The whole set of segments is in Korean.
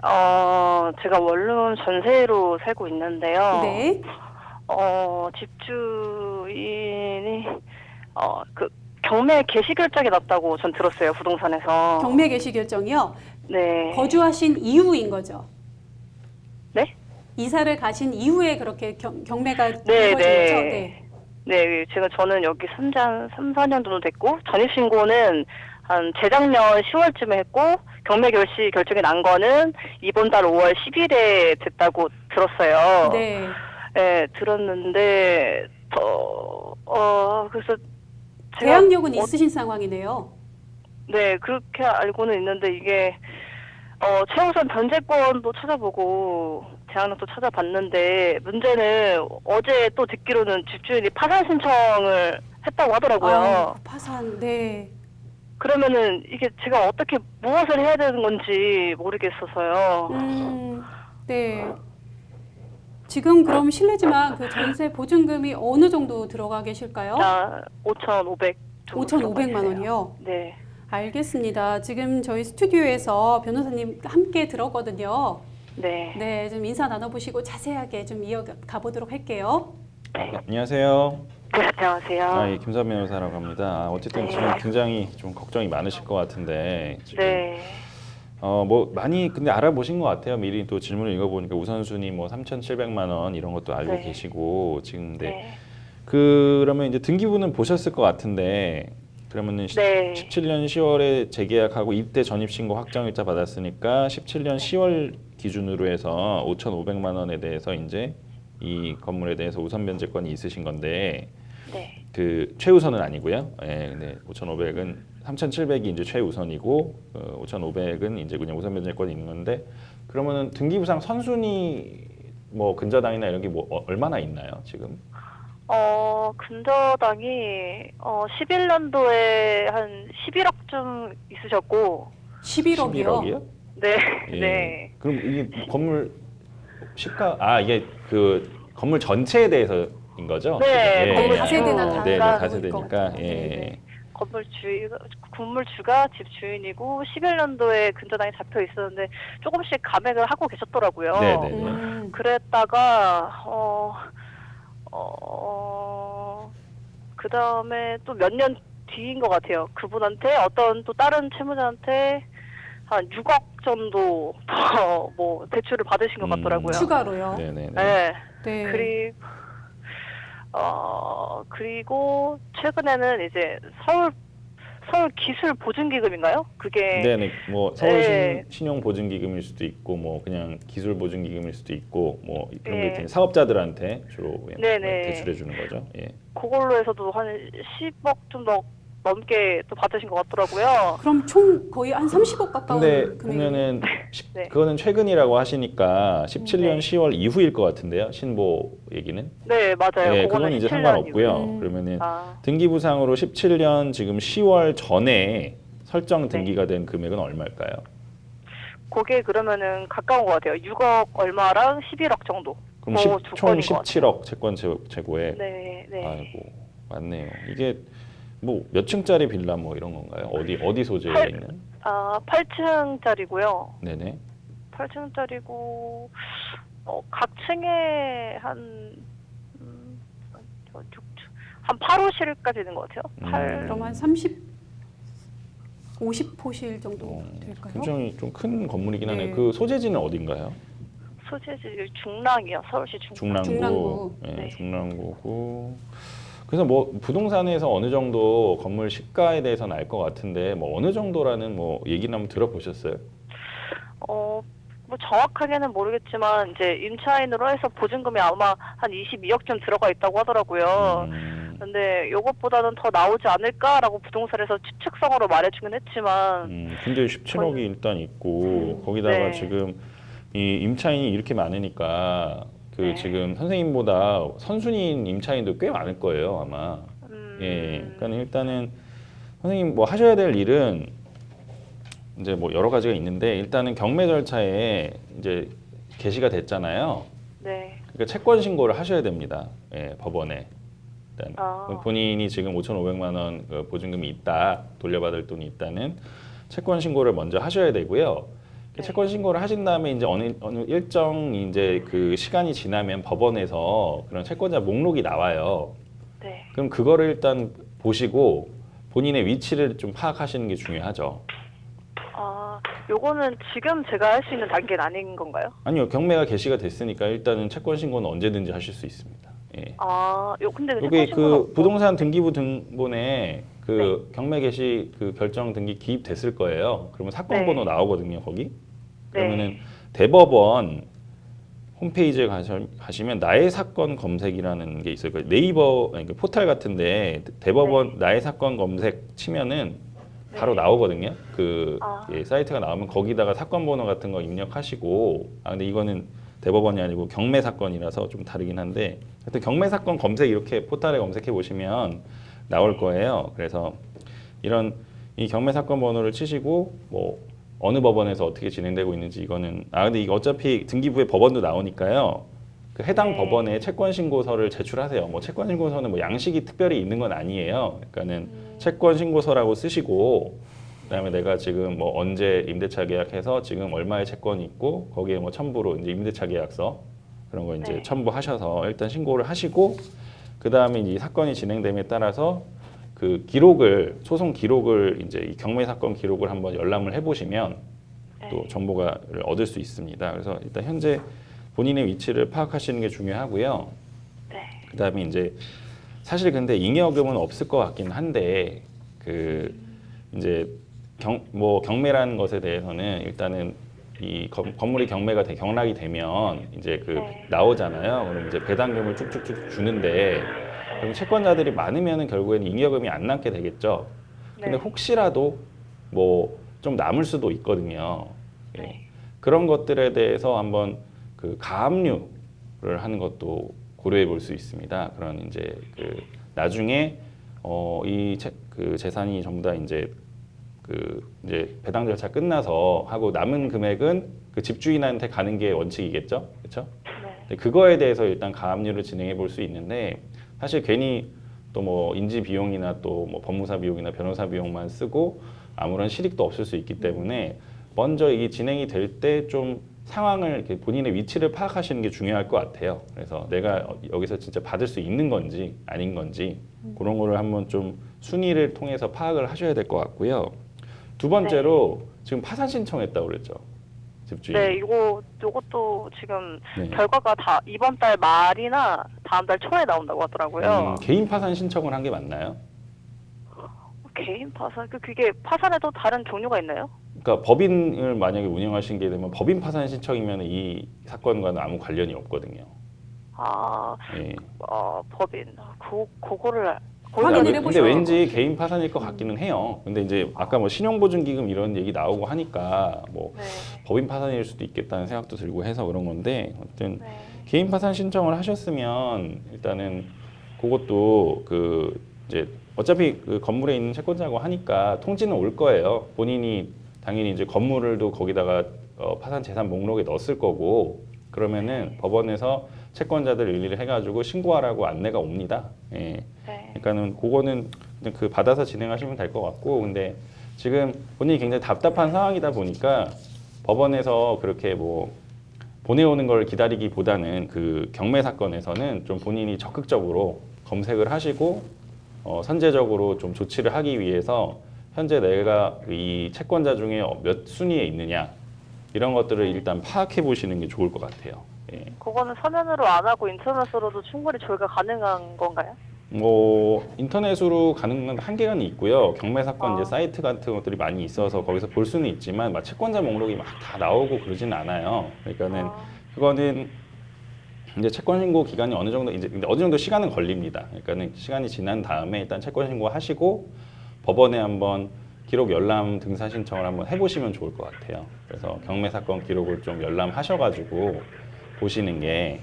제가 원룸 전세로 살고 있는데요. 네. 집주인이, 그, 경매 개시 결정이 났다고 전 들었어요, 부동산에서. 경매 개시 결정이요. 네. 거주하신 이후인 거죠. 네? 이사를 가신 이후에 그렇게 경매가 네, 이루어진 네. 거죠. 네. 네, 저는 여기 3, 4년 정도 됐고, 전입신고는 한 재작년 10월쯤에 했고, 경매 결정이 난 거는 이번 달 5월 10일에 됐다고 들었어요. 네. 네, 들었는데, 그래서 제가 계약력은 있으신 상황이네요. 네, 그렇게 알고는 있는데 이게 최우선 변제권도 찾아보고 제한력도 찾아봤는데 문제는 어제 또 듣기로는 집주인이 파산 신청을 했다고 하더라고요. 파산. 네. 그러면은 이게 제가 어떻게 무엇을 해야 되는 건지 모르겠어서요. 네. 지금 그럼 실례지만 그 전세 보증금이 어느 정도 들어가 계실까요? 5,500 정도 5,500만 원이요? 네. 알겠습니다. 지금 저희 스튜디오에서 변호사님 함께 들었거든요. 네. 네, 좀 인사 나눠보시고 자세하게 좀 이어가 보도록 할게요. 안녕하세요. 네, 안녕하세요. 예, 김선 변호사라고 합니다. 어쨌든 네. 지금 굉장히 좀 걱정이 많으실 것 같은데 지금 네. 뭐 많이 근데 알아보신 것 같아요. 미리 또 질문을 읽어보니까 우선순위 뭐 3,700만 원 이런 것도 알고 네. 계시고 지금 근데 네. 그러면 이제 등기부는 보셨을 것 같은데 그러면은 네. 17년 10월에 재계약하고 입대 전입신고 확정일자 받았으니까 17년 10월 기준으로 해서 5,500만 원에 대해서 이제 이 건물에 대해서 우선 변제권이 있으신 건데 네. 그 최우선은 아니고요. 예, 근데 5,500은 3,700이 이제 최우선이고 5,500은 이제 그냥 우선 변제권이 있는 건데 그러면은 등기부상 선순위 뭐 근저당이나 이런 게 뭐 얼마나 있나요 지금? 근저당이 11년도에 한 11억쯤 있으셨고 11억이요? 11억이요? 네. 예. 네. 그럼 이게 건물 이게 그 건물 전체에 대해서인 거죠? 네, 건물 다세대나 다 네, 가지고 다세대니까. 있고. 예. 네. 건물주가 집주인이고 11년도에 근저당이 잡혀 있었는데 조금씩 감액을 하고 계셨더라고요. 네, 네, 네. 그랬다가 그 다음에 또 몇 년 뒤인 것 같아요. 그분한테 어떤 또 다른 채무자한테 한 6억 정도 더 뭐 대출을 받으신 것 같더라고요. 추가로요? 네, 네, 네. 네. 네. 그리고 최근에는 이제 서울 기술 보증기금인가요? 그게 네, 네. 뭐 서울 네. 신용 보증기금일 수도 있고 뭐 그냥 기술 보증기금일 수도 있고 뭐 그런 게 네. 있더니 사업자들한테 주로 네, 네. 대출해 주는 거죠. 예. 그걸로 해서도 한 10억 좀 더 넘게 또 받으신 것 같더라고요. 그럼 총 거의 한 30억 가까운 근데 금액이네요. 보면은 네. 그거는 최근이라고 하시니까 17년 네. 10월 이후일 것 같은데요. 신보 얘기는. 네, 맞아요. 예, 그거는 그건 이제 17년 상관없고요. 이후에. 그러면은 아, 등기부상으로 17년 지금 10월 전에 설정 네. 등기가 된 금액은 얼마일까요? 그게 그러면은 가까운 것 같아요. 6억 얼마랑 11억 정도. 그럼 두 총 건인 것 같아요. 17억 채권 재고에. 네, 네. 아이고, 맞네요. 이게 뭐 몇 층짜리 빌라 뭐 이런 건가요? 어디 소재에 있는? 8층짜리고요. 네네. 8층짜리고 각 층에 한 8, 5실까지 있는 것 같아요. 그럼 한 50호실 정도 될까요? 굉장히 좀 큰 건물이긴 하네요. 네. 그 소재지는 어딘가요? 소재지 중랑이요. 서울시 중랑. 중랑구. 네, 네. 중랑구고. 그래서 뭐 부동산에서 어느 정도 건물 시가에 대해서는 알 것 같은데 뭐 어느 정도라는 뭐 얘기는 한번 들어보셨어요? 뭐 정확하게는 모르겠지만 이제 임차인으로 해서 보증금이 아마 한 22억쯤 들어가 있다고 하더라고요. 근데 이것보다는 더 나오지 않을까라고 부동산에서 추측성으로 말해주긴 했지만 근데 17억이 일단 있고 거기다가 네. 지금 이 임차인이 이렇게 많으니까 그 네. 지금 선생님보다 선순위인 임차인도 꽤 많을 거예요 아마. 예, 그러니까 일단은 선생님 뭐 하셔야 될 일은 이제 뭐 여러 가지가 있는데 일단은 경매 절차에 이제 게시가 됐잖아요. 네. 그러니까 채권 신고를 하셔야 됩니다. 예, 법원에. 일단 아. 본인이 지금 5,500만 원 보증금이 있다, 돌려받을 돈이 있다는 채권 신고를 먼저 하셔야 되고요. 네. 채권 신고를 하신 다음에 이제 어느 일정 이제 그 시간이 지나면 법원에서 그런 채권자 목록이 나와요. 네. 그럼 그거를 일단 보시고 본인의 위치를 좀 파악하시는 게 중요하죠. 아, 요거는 지금 제가 할 수 있는 단계는 아닌 건가요? 아니요, 경매가 개시가 됐으니까 일단은 채권 신고는 언제든지 하실 수 있습니다. 예. 아, 근데 여기 채권신고는 그 부동산 등기부 등본에 그 네. 경매 개시 그 결정 등기 기입됐을 거예요. 그러면 사건 네. 번호 나오거든요, 거기. 그러면은 네. 대법원 홈페이지에 가시면 나의 사건 검색이라는 게 있어요. 그 네이버 아니, 그 포털 같은데 대법원 나의 사건 검색 치면은 바로 네. 나오거든요. 그 아. 예, 사이트가 나오면 거기다가 사건 번호 같은 거 입력하시고 근데 이거는 대법원이 아니고 경매 사건이라서 좀 다르긴 한데 하여튼 경매 사건 검색 이렇게 포털에 검색해 보시면 나올 거예요. 그래서 이런 이 경매 사건 번호를 치시고 뭐 어느 법원에서 어떻게 진행되고 있는지 이거는 근데 이거 어차피 등기부에 법원도 나오니까요. 그 해당 네. 법원에 채권 신고서를 제출하세요. 뭐 채권 신고서는 뭐 양식이 특별히 있는 건 아니에요. 그러니까는 채권 신고서라고 쓰시고 그다음에 내가 지금 뭐 언제 임대차 계약해서 지금 얼마의 채권이 있고 거기에 뭐 첨부로 이제 임대차 계약서 그런 거 이제 네. 첨부하셔서 일단 신고를 하시고 그다음에 이 사건이 진행됨에 따라서 그 기록을 소송 기록을 이제 이 경매 사건 기록을 한번 열람을 해보시면 네. 또 정보가 얻을 수 있습니다. 그래서 일단 현재 본인의 위치를 파악하시는 게 중요하고요. 네. 그다음에 이제 사실 근데 잉여금은 없을 것 같긴 한데 그 이제 뭐 경매라는 것에 대해서는 일단은 이 건물이 경락이 되면 이제 그 네. 나오잖아요. 그럼 이제 배당금을 쭉쭉쭉 주는데 그럼 채권자들이 많으면은 결국에는 잉여금이 안 남게 되겠죠. 근데 네. 혹시라도 뭐 좀 남을 수도 있거든요. 예. 네. 그런 것들에 대해서 한번 그 가압류를 하는 것도 고려해 볼 수 있습니다. 그런 이제 그 나중에 그 재산이 전부 다 이제 그 이제 배당 절차 끝나서 하고 남은 금액은 그 집주인한테 가는 게 원칙이겠죠, 그렇죠? 네. 그거에 대해서 일단 가압류를 진행해 볼 수 있는데 사실 괜히 또 뭐 인지 비용이나 또 뭐 법무사 비용이나 변호사 비용만 쓰고 아무런 실익도 없을 수 있기 때문에 먼저 이 진행이 될 때 좀 상황을 이렇게 본인의 위치를 파악하시는 게 중요할 것 같아요. 그래서 내가 여기서 진짜 받을 수 있는 건지 아닌 건지 그런 거를 한번 좀 순위를 통해서 파악을 하셔야 될 것 같고요. 두 번째로 지금 파산 신청했다고 그랬죠, 집주인. 네, 요것도 지금 네. 결과가 다 이번 달 말이나 다음 달 초에 나온다고 하더라고요. 개인 파산 신청을 한 게 맞나요? 개인 파산? 그게 파산에도 다른 종류가 있나요? 그러니까 법인을 만약에 운영하신 게 되면 법인 파산 신청이면 이 사건과는 아무 관련이 없거든요. 아, 예. 법인. 그거를 확인을 근데 해보셔야 왠지 개인 파산일 것 같기는 해요. 근데 이제 아까 뭐 신용보증기금 이런 얘기 나오고 하니까 뭐 네. 법인 파산일 수도 있겠다는 생각도 들고 해서 그런 건데 아무튼 네. 개인 파산 신청을 하셨으면 일단은 그것도 그 이제 어차피 그 건물에 있는 채권자고 하니까 통지는 올 거예요. 본인이 당연히 이제 건물을도 거기다가 파산 재산 목록에 넣었을 거고 그러면은 법원에서 채권자들 일일이 해가지고 신고하라고 안내가 옵니다. 예. 네. 그러니까는 그거는 그냥 그 받아서 진행하시면 될 것 같고 근데 지금 본인이 굉장히 답답한 상황이다 보니까 법원에서 그렇게 뭐 보내오는 걸 기다리기보다는 그 경매 사건에서는 좀 본인이 적극적으로 검색을 하시고 선제적으로 좀 조치를 하기 위해서 현재 내가 이 채권자 중에 몇 순위에 있느냐 이런 것들을 일단 파악해 보시는 게 좋을 것 같아요. 예. 그거는 서면으로 안 하고 인터넷으로도 충분히 조회가 가능한 건가요? 뭐 인터넷으로 가능한 한계는 있고요. 경매 사건 이제 사이트 같은 것들이 많이 있어서 거기서 볼 수는 있지만 막 채권자 목록이 막 다 나오고 그러지는 않아요. 그러니까는 그거는 이제 채권 신고 기간이 어느 정도 이제 근데 어느 정도 시간은 걸립니다. 그러니까는 시간이 지난 다음에 일단 채권 신고 하시고 법원에 한번 기록 열람 등사 신청을 한번 해보시면 좋을 것 같아요. 그래서 경매 사건 기록을 좀 열람하셔가지고 보시는 게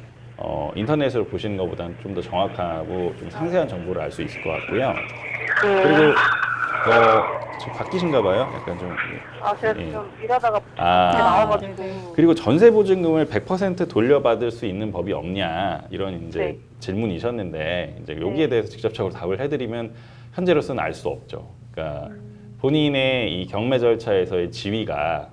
인터넷으로 보시는 것보다는 좀 더 정확하고 좀 상세한 정보를 알 수 있을 것 같고요. 그리고 지금 바뀌신가 봐요. 약간 좀. 제가 예. 지금 일하다가 아. 나와가지고. 네네. 그리고 전세 보증금을 100% 돌려받을 수 있는 법이 없냐 이런 이제 네. 질문이셨는데 이제 여기에 대해서 직접적으로 답을 해드리면 현재로서는 알 수 없죠. 그러니까 본인의 이 경매 절차에서의 지위가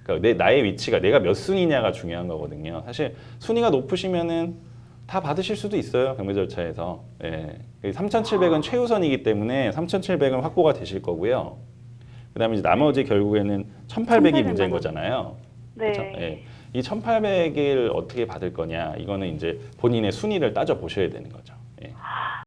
그러니까 나의 위치가 내가 몇 순위냐가 중요한 거거든요. 사실 순위가 높으시면은 다 받으실 수도 있어요. 경매 절차에서. 예. 3,700은 최우선이기 때문에 3,700은 확보가 되실 거고요. 그다음에 이제 나머지 결국에는 1,800이 문제인 1,800만 원. 거잖아요. 네. 그렇죠? 예. 이 1,800을 어떻게 받을 거냐 이거는 이제 본인의 순위를 따져 보셔야 되는 거죠. 예.